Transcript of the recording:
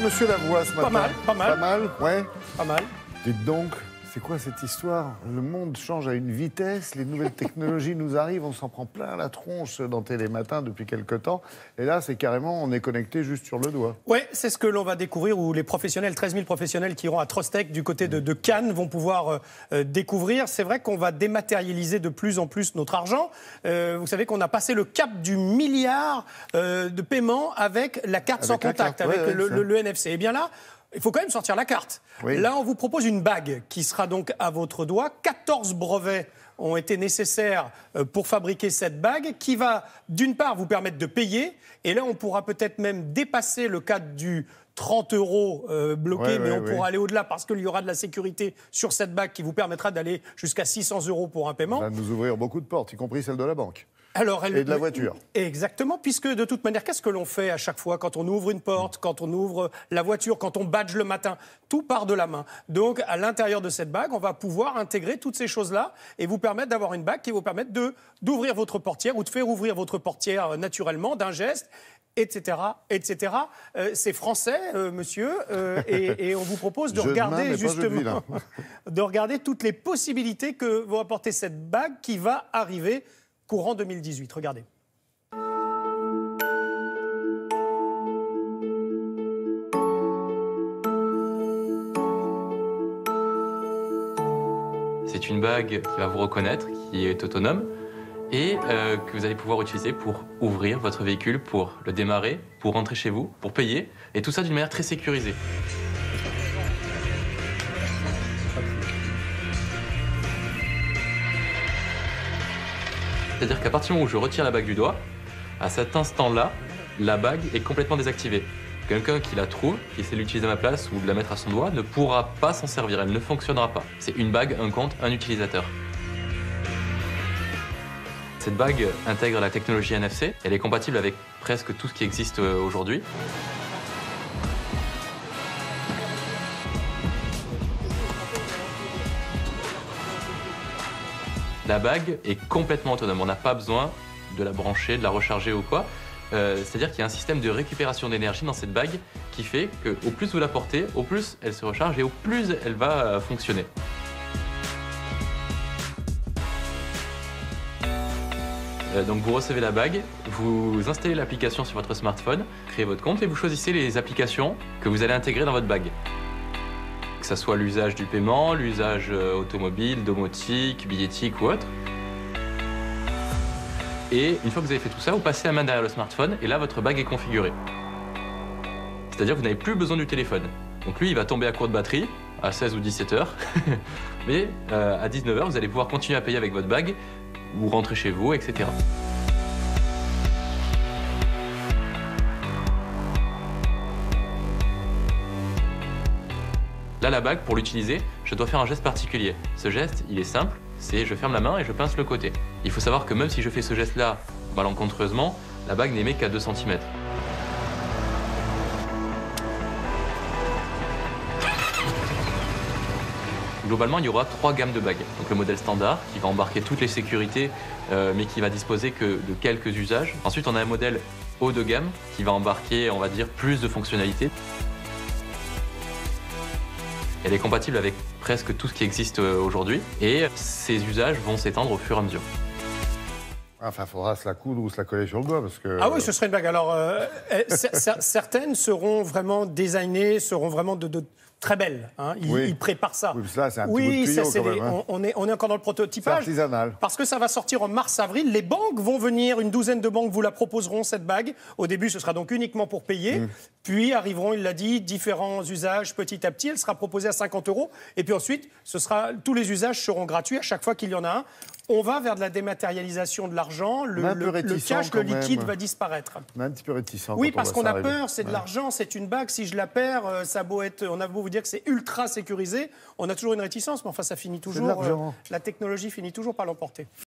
Monsieur Lavoie ce matin. Pas mal, pas mal. Pas mal, ouais. Pas mal. Dites donc, c'est quoi cette histoire? Le monde change à une vitesse, les nouvelles technologies nous arrivent, on s'en prend plein la tronche dans Télématin depuis quelque temps. Et là, c'est carrément, on est connecté juste sur le doigt. Oui, c'est ce que l'on va découvrir, où les professionnels, 13 000 professionnels qui iront à Trostec du côté de Cannes vont pouvoir découvrir. C'est vrai qu'on va dématérialiser de plus en plus notre argent. Vous savez qu'on a passé le cap du milliard de paiements avec la carte sans contact, avec le NFC. Et bien là, il faut quand même sortir la carte. Oui. Là, on vous propose une bague qui sera donc à votre doigt. 14 brevets ont été nécessaires pour fabriquer cette bague qui va, d'une part, vous permettre de payer. Et là, on pourra peut-être même dépasser le cadre du 30 € bloqué, mais on pourra aller au-delà parce qu'il y aura de la sécurité sur cette bague qui vous permettra d'aller jusqu'à 600 € pour un paiement. Ça va nous ouvrir beaucoup de portes, y compris celle de la banque. Alors, et de la voiture. Exactement, puisque de toute manière, qu'est-ce que l'on fait à chaque fois quand on ouvre une porte, quand on ouvre la voiture, quand on badge le matin? Tout part de la main. Donc, à l'intérieur de cette bague, on va pouvoir intégrer toutes ces choses-là et vous permettre d'avoir une bague qui vous permette d'ouvrir votre portière ou de faire ouvrir votre portière naturellement d'un geste, etc., etc. C'est français, monsieur, et on vous propose de regarder justement, de regarder toutes les possibilités que va apporter cette bague qui va arriver courant 2018. Regardez. C'est une bague qui va vous reconnaître, qui est autonome et que vous allez pouvoir utiliser pour ouvrir votre véhicule, pour le démarrer, pour rentrer chez vous, pour payer, et tout ça d'une manière très sécurisée. C'est-à-dire qu'à partir du moment où je retire la bague du doigt, à cet instant-là, la bague est complètement désactivée. Quelqu'un qui la trouve, qui essaie de l'utiliser à ma place ou de la mettre à son doigt, ne pourra pas s'en servir, elle ne fonctionnera pas. C'est une bague, un compte, un utilisateur. Cette bague intègre la technologie NFC, elle est compatible avec presque tout ce qui existe aujourd'hui. La bague est complètement autonome, on n'a pas besoin de la brancher, de la recharger ou quoi. C'est-à-dire qu'il y a un système de récupération d'énergie dans cette bague qui fait qu'au plus vous la portez, au plus elle se recharge et au plus elle va fonctionner. Donc vous recevez la bague, vous installez l'application sur votre smartphone, créez votre compte et vous choisissez les applications que vous allez intégrer dans votre bague. Que ce soit l'usage du paiement, l'usage automobile, domotique, billettique ou autre. Et une fois que vous avez fait tout ça, vous passez la main derrière le smartphone et là, votre bague est configurée. C'est-à-dire que vous n'avez plus besoin du téléphone. Donc lui, il va tomber à court de batterie à 16 ou 17 heures. Mais à 19 heures, vous allez pouvoir continuer à payer avec votre bague ou rentrer chez vous, etc. Là, la bague, pour l'utiliser, je dois faire un geste particulier. Ce geste, il est simple, c'est je ferme la main et je pince le côté. Il faut savoir que même si je fais ce geste-là malencontreusement, la bague n'émet qu'à 2 cm. Globalement, il y aura 3 gammes de bagues. Donc le modèle standard, qui va embarquer toutes les sécurités, mais qui va disposer que de quelques usages. Ensuite, on a un modèle haut de gamme, qui va embarquer, on va dire, plus de fonctionnalités. Elle est compatible avec presque tout ce qui existe aujourd'hui et ces usages vont s'étendre au fur et à mesure. Enfin, il faudra se la coudre ou se la coller sur le doigt parce que... Ah oui, ce serait une bague. Alors, certaines seront vraiment designées, seront vraiment de très belles. Hein. Ils préparent ça. Oui, là, c'est un petit bout de tuyau quand même. Hein. On est encore dans le prototypage. C'est artisanal. Parce que ça va sortir en mars-avril. Les banques vont venir, une douzaine de banques vous la proposeront, cette bague. Au début, ce sera donc uniquement pour payer. Puis arriveront, il l'a dit, différents usages petit à petit. Elle sera proposée à 50 €. Et puis ensuite, tous les usages seront gratuits à chaque fois qu'il y en a un. On va vers de la dématérialisation de l'argent. Le cash, le liquide va disparaître. On est un petit peu réticent. Oui, parce qu'on a peur, c'est de l'argent, c'est une bague. Si je la perds, ça a beau être, on a beau vous dire que c'est ultra sécurisé, on a toujours une réticence, mais enfin, ça finit toujours. La technologie finit toujours par l'emporter.